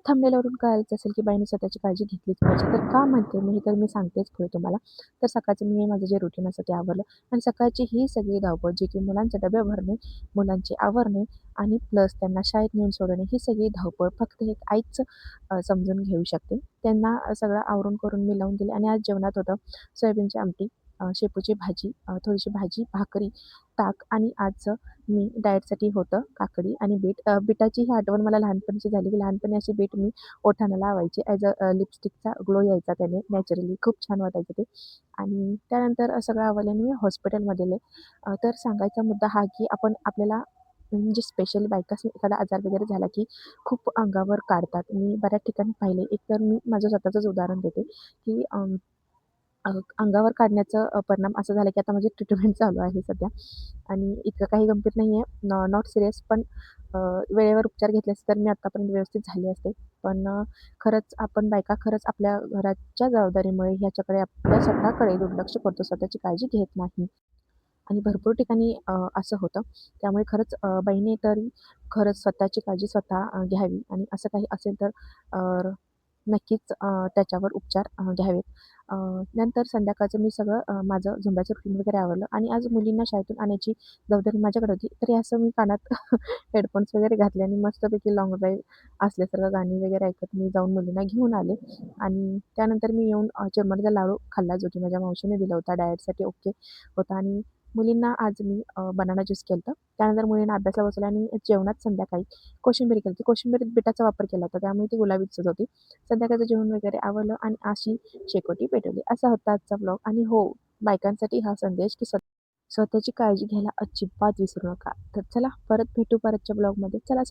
थंबनेलवरून कळालंच असेल की बाईने स्वतःची काळजी घेतलीच पाहिजे. तर का म्हणते मी हे तर मी सांगतेच पुढे तुम्हाला. तर सकाळचं मी माझं जे रुटीन असतं ते आवरलं आणि सकाळची ही सगळी धावपळ जी की मुलांचे डबे भरणे, मुलांचे आवरणे आणि प्लस त्यांना शाळेत नेऊन सोडणे ही सगळी धावपळ फक्त एक आईच समजून घेऊ शकते. त्यांना सगळं आवरून करून मी लावून दिले आणि आज जेवणात होतं सोयाबीनची आमटी, शेपूची भाजी, थोडीशी भाजी, भाकरी, ताक आणि आज मी डाएटसाठी होतं काकडी आणि बीट. बीटाची ही आठवण मला लहानपणीची झाली, की लहानपणी अशी बीट मी ओठाला लावायची ॲज लिपस्टिकचा ग्लो यायचा त्याने नॅचरली खूप छान वाटायचं ते. आणि त्यानंतर सगळं आवरल्याने मी हॉस्पिटलमध्ये गेले. तर सांगायचा मुद्दा हा की आपण आपल्याला म्हणजे स्पेशली बायकांना एखादा आजार वगैरे झाला की खूप अंगावर काढतात. मी बऱ्याच ठिकाणी पाहिले. एकतर मी माझं स्वतःचंच उदाहरण देते, की अंगावर काढण्याचा परिणाम असा झाला की आता माझी ट्रीटमेंट चालू आहे सध्या आणि इतकं काही गंभीर नाही आहे. नॉट सीरियस पण अ, वेळेवर उपचार घेतले असते तर मी आत्तापर्यंत व्यवस्थित झाले असते. पण खरंच आपण बायका खरंच आपल्या घराच्या जबाबदारीमुळे ह्याच्याकडे आपल्या स्वतःकडे दुर्लक्ष करतो, स्वतःची काळजी घेत नाही आणि भरपूर ठिकाणी असं होतं. त्यामुळे खरंच बाईने तरी खरंच स्वतःची काळजी स्वतः घ्यावी आणि असं काही असेल तर नक्कीच त्याच्यावर उपचार घ्यावेत. नंतर संध्याकाळचं मी सगळं माझं झुंबाचं रुटीन वगैरे आवरलं आणि आज मुलींना शाळेतून आणायची जबाबदारी माझ्याकडे होती. तरी असं मी कानात हेडफोन्स वगैरे घातले आणि मस्तपैकी लाँग ड्राईव्ह असल्यासारखं गाणी वगैरे ऐकत मी जाऊन मुलींना घेऊन आले आणि त्यानंतर मी येऊन चिरमुऱ्याचा लाडू खाल्ला, जो की माझ्या मावशीने दिला होता. डाएटसाठी ओके होता आणि मुलींना आज मी बनाना ज्यूस केलं होतं. त्यानंतर मुलींना अभ्यासाला बसवलं आणि जेवणात संध्याकाळी कोशिंबीर केली होती. कोशिंबीरीत बिटाचा वापर केला होता, त्यामुळे ती गुलाबी दिसत होती. संध्याकाळचं जेवण वगैरे आवरलं आणि अशी शेकोटी पेटवली. असा होता आजचा ब्लॉग आणि हो, बायकांसाठी हा संदेश की स्वतःची काळजी घ्यायला अजिबात विसरू नका. तर चला परत भेटू परतच्या ब्लॉगमध्ये. चला